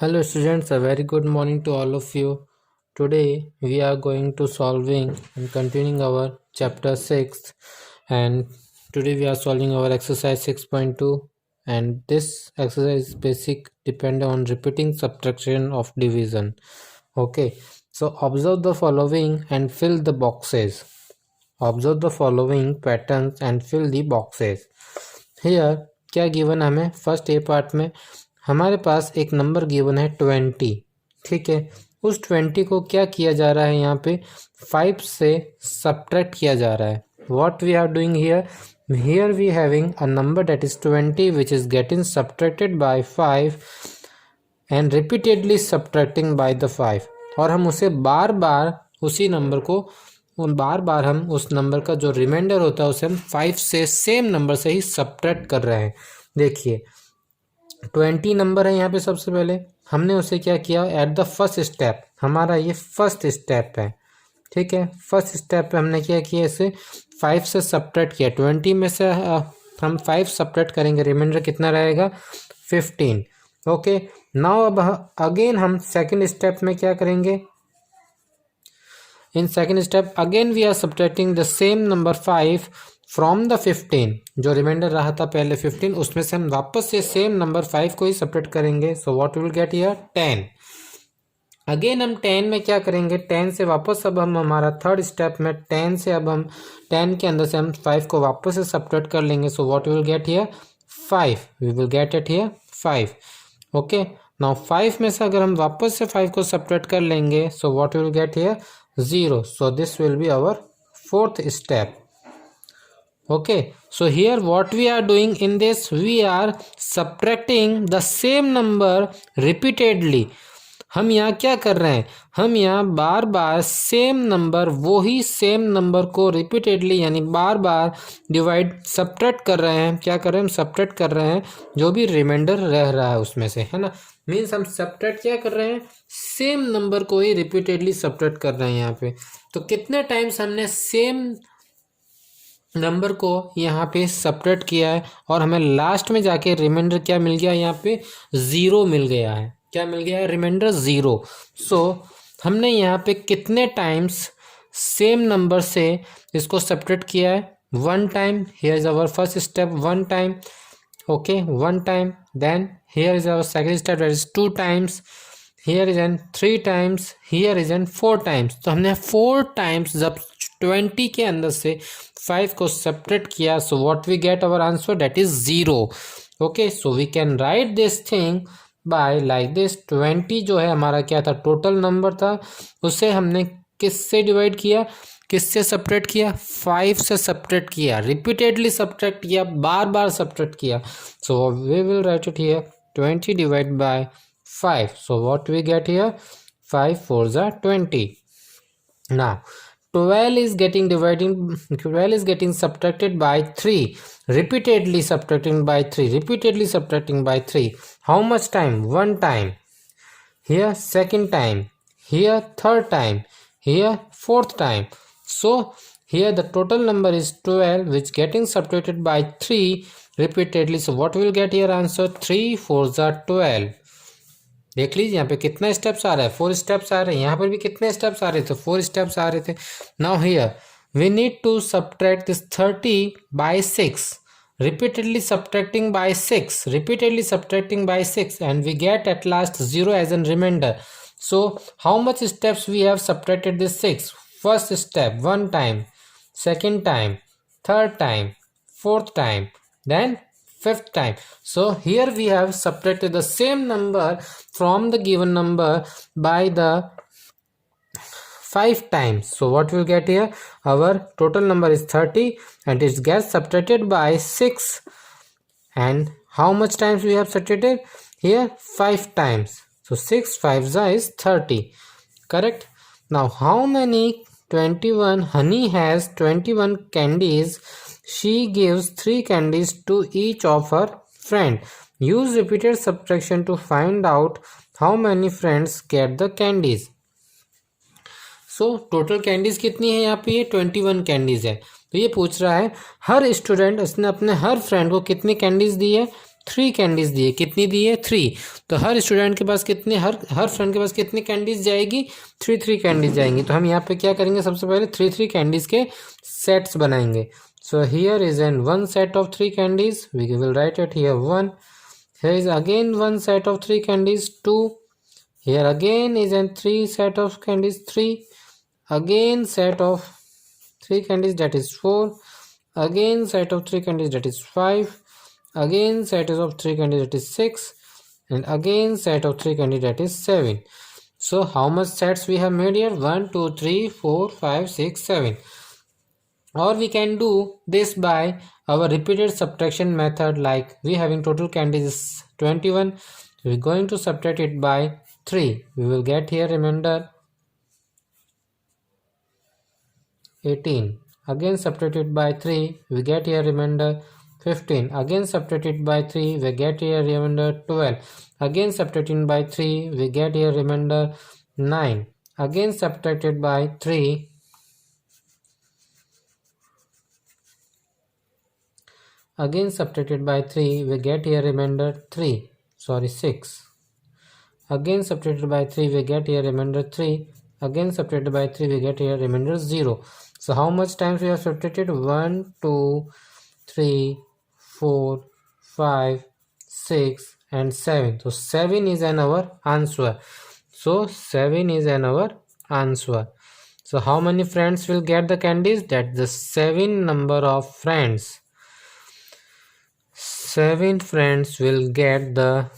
Hello students, a very good morning to all of you. Today we are going to solving and continuing our chapter 6, and today we are solving our exercise 6.2, and this exercise is basic depend on repeating subtraction of division. Okay, so observe the following and fill the boxes. Observe the following patterns and fill the boxes. Here क्या given हमें first A part में हमारे पास एक number given है 20। ठीक है, उस 20 को क्या किया जा रहा है, यहाँ पे 5 से सब्ट्रैक्ट किया जा रहा है। What we are doing here we having a number that is 20 which is getting subtracted by 5 and repeatedly subtracting by the 5, और हम उसे बार बार उसी नंबर को हम उस नंबर का जो रिमाइंडर होता है उसे हम 5 से सेम नंबर से ही सब्ट्रैक्ट कर रहे हैं। देखिए 20 नंबर है, यहाँ पे सबसे पहले हमने उसे क्या किया, एट द फर्स्ट स्टेप, हमारा ये फर्स्ट स्टेप है। ठीक है, फर्स्ट स्टेप पे हमने क्या किया, इसे 5 से सब्ट्रैक्ट किया। 20 में से हम 5 सब्ट्रैक्ट करेंगे, रिमाइंडर कितना रहेगा 15। ओके, नाउ अब अगेन हम सेकेंड स्टेप में क्या करेंगे, in second step again we are subtracting the same number 5 from the 15, जो रिमाइंडर रहा था पहले 15, उसमें से हम वापस से सेम नंबर 5 को ही सब्ट्रैक्ट करेंगे। सो what will get here 10। Again हम 10 में क्या करेंगे, 10 से वापस अब हम हमारा थर्ड स्टेप में 10 से अब हम 10 के अंदर से हम 5 को वापस से सब्ट्रैक्ट कर लेंगे। So what will get here 5, we will get it here 5। Okay, now 5 में से अगर हम वापस से 5 को सब्ट्रैक्ट कर लेंगे, so what will get here 0. So this will be our fourth step. Okay, so here what we are doing in this, we are subtracting the same number repeatedly. हम यहाँ क्या कर रहे हैं, हम यहाँ बार बार सेम नंबर, वही सेम नंबर को रिपीटेडली यानी बार बार डिवाइड सब्ट्रैक्ट कर रहे हैं। क्या कर रहे हैं, हम सब्ट्रैक्ट कर रहे हैं जो भी रिमाइंडर रह रहा है उसमें से, है ना। मीन्स हम सब्ट्रैक्ट क्या कर रहे हैं, सेम नंबर को ही रिपीटेडली सब्ट्रैक्ट कर रहे हैं यहाँ पे। तो कितने टाइम्स हमने सेम नंबर को यहाँ पे सब्ट्रैक्ट किया है और हमें लास्ट में जाके रिमाइंडर क्या मिल गया, यहाँ पे 0 मिल गया है। क्या मिल गया है, रिमाइंडर 0। सो हमने यहाँ पे कितने टाइम्स सेम नंबर से इसको सब्ट्रैक्ट किया है, 1 time. Here is our first step, 1 time. Okay, 1 time. Then here is our second step, that is 2 times. Here is an 3 times. Here is an 4 times. तो हमने 4 टाइम्स जब 20 के अंदर से 5 को सब्ट्रैक्ट किया, so what we get our answer, that is 0। Okay, so we can write this thing by like this. 20 जो है हमारा क्या था, टोटल नंबर था, उसे हमने किससे डिवाइड किया, किससे सब्ट्रैक्ट किया, 5 से सब्ट्रैक्ट किया, रिपीटेडली सब्ट्रैक्ट किया, बार बार सब्ट्रैक्ट किया। So we will write it here 20 divide by 5. So what we get here, 5 4s are 20. Now 12 is getting subtracted by 3, repeatedly subtracting by 3. How much time, 1 time. Here second time, here third time, here fourth time. So here the total number is 12 which getting subtracted by 3 repeatedly. So what we will get here answer, 3 4s are 12. देख लीजिए यहाँ पे कितना steps आ रहा है, 4 steps आ रहे हैं। यहाँ पर भी कितने स्टेप्स आ रहे थे, 4 स्टेप्स आ रहे थे। Now here we need to subtract this 30 by 6, repeatedly subtracting by 6 and we get at last 0 as a remainder. So how much steps we have subtracted this 6? First step 1 time, second time, third time, fourth time, then 5th time. So here we have subtracted the same number from the given number by the 5 times. So what we'll get here, our total number is 30 and it gets subtracted by 6. And how much times we have subtracted here, 5 times. So 6 5s is 30, correct. Now how many, 21, Honey has 21 candies. She gives 3 candies to each of her friend. Use repeated subtraction to find out how many friends get the candies. So total candies कितनी है यहाँ पे, ये 21 candies है। तो ये पूछ रहा है हर स्टूडेंट, इसने अपने हर फ्रेंड को कितनी कैंडीज दी है, 3 कैंडीज दिए, कितनी दिए 3, तो हर स्टूडेंट के पास कितने, हर फ्रेंड के पास कितनी कैंडीज जाएगी 3 कैंडीज जाएंगी। तो हम यहाँ पे क्या करेंगे, सबसे पहले 3 कैंडीज के सेट्स बनाएंगे। So here is an one set of 3 candies, we will write it here 1, here is again one set of 3 candies 2, here again is an 3 set of candies 3, again set of 3 candies that is 4, again set of 3 candies that is 5, again set of 3 candies that is 6, and again set of 3 candies that is 7. So how much sets we have made here? 1 2 3 4 5 6 7. Or we can do this by our repeated subtraction method, like we having total candies is 21, we're going to subtract it by 3, we will get here remainder 18, again subtracted by 3, we get here remainder 15, again subtracted by 3, we get here remainder 12, again subtracting by 3, we get here remainder 9, again subtracted by 3, again subtracted by 3, we get here remainder 6, again subtracted by 3, we get here remainder 3, again subtracted by 3, we get here remainder 0. So how much times we have subtracted? 1 2 3 4 5 6 and 7. So 7 is an our answer. So 7 is an our answer. So how many friends will get the candies? That's the 7 number of friends. 7 friends will get the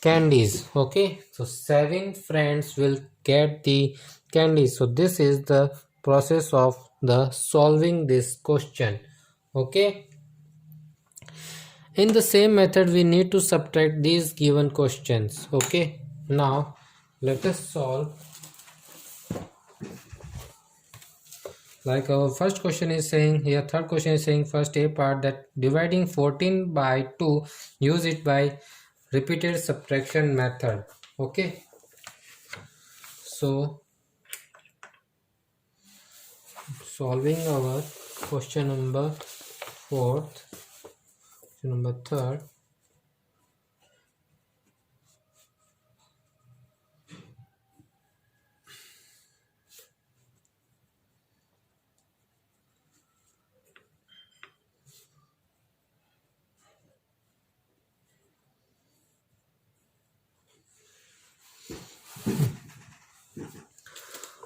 candies. Okay, so 7 friends will get the candies. So this is the process of the solving this question. Okay, in the same method we need to subtract these given questions. Okay, now let us solve. Like our first question is saying here, third question is saying first A part, that dividing 14 by 2, use it by repeated subtraction method. Okay, so solving our question number 4th, question number 3rd.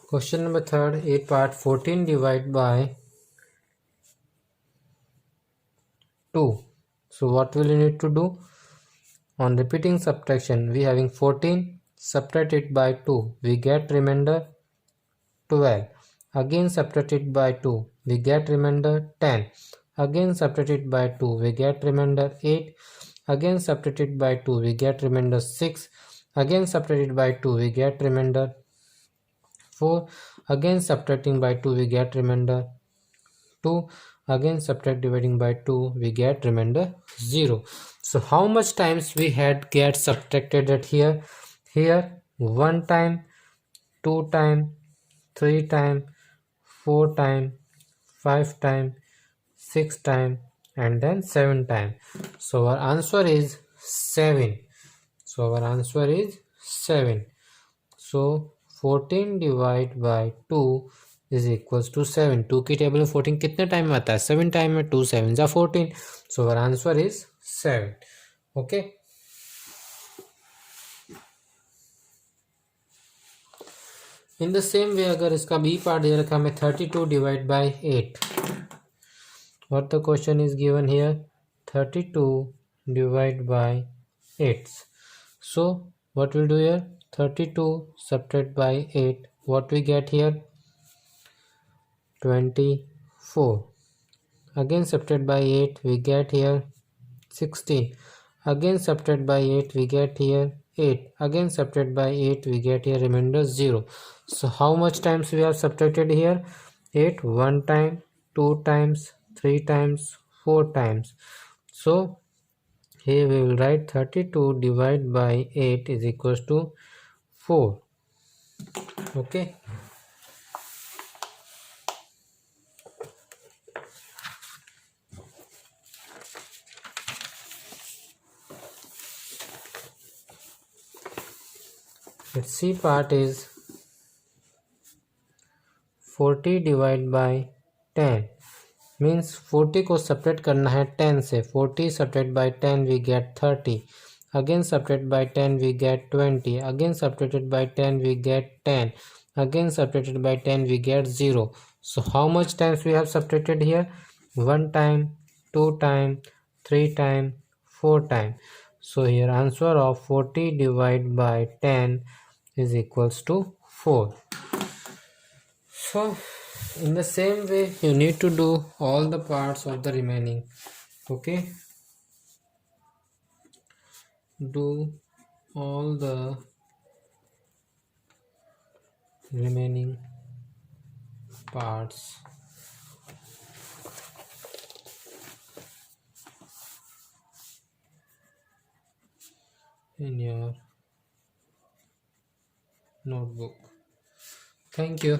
Question number 3rd, A part, 14 divided by 2. So what will you need to do? On repeating subtraction, we having 14, subtract it by 2, we get remainder 12, again subtract it by 2, we get remainder 10, again subtract it by 2, we get remainder 8, again subtract it by 2, we get remainder 6, again subtract it by 2, we get remainder 4, again subtracting by 2, we get remainder 2, again subtract dividing by 2, we get remainder 0. So how much times we had get subtracted at here? Here 1 time, 2 time, 3 time, 4 time, 5 time, 6 time, and then 7 time. So our answer is 7. So our answer is 7. So 14 divided by 2 is equals to 7. 2 की table में 14 कितने time में आता है? 7 time में. 2 7 जा 14. So our answer is 7. Okay. In the same way, अगर इसका B part दे रखा हमें 32 divided by 8. What the question is given here? 32 divided by 8. So what we'll do here? 32 subtract by 8, what we get here? 24. Again subtract by 8, we get here 16. Again subtract by 8, we get here 8. Again subtract by 8, we get here remainder 0. So how much times we have subtracted here? 8 1 time, 2 times, 3 times, 4 times. So here we will write 32 divided by 8 is equals to 4. Okay. its C part is 40 divide by 10 means 40 को subtract करना है 10 से. 40 subtract by 10 we get 30. Again subtracted by 10 we get 20. Again subtracted by 10 we get 10. Again subtracted by 10 we get 0. So how much times we have subtracted here? 1 time, 2 time, 3 time, 4 time. So here answer of 40 divided by 10 is equals to 4. So in the same way you need to do all the parts of the remaining. Okay, do all the remaining parts in your notebook. Thank you.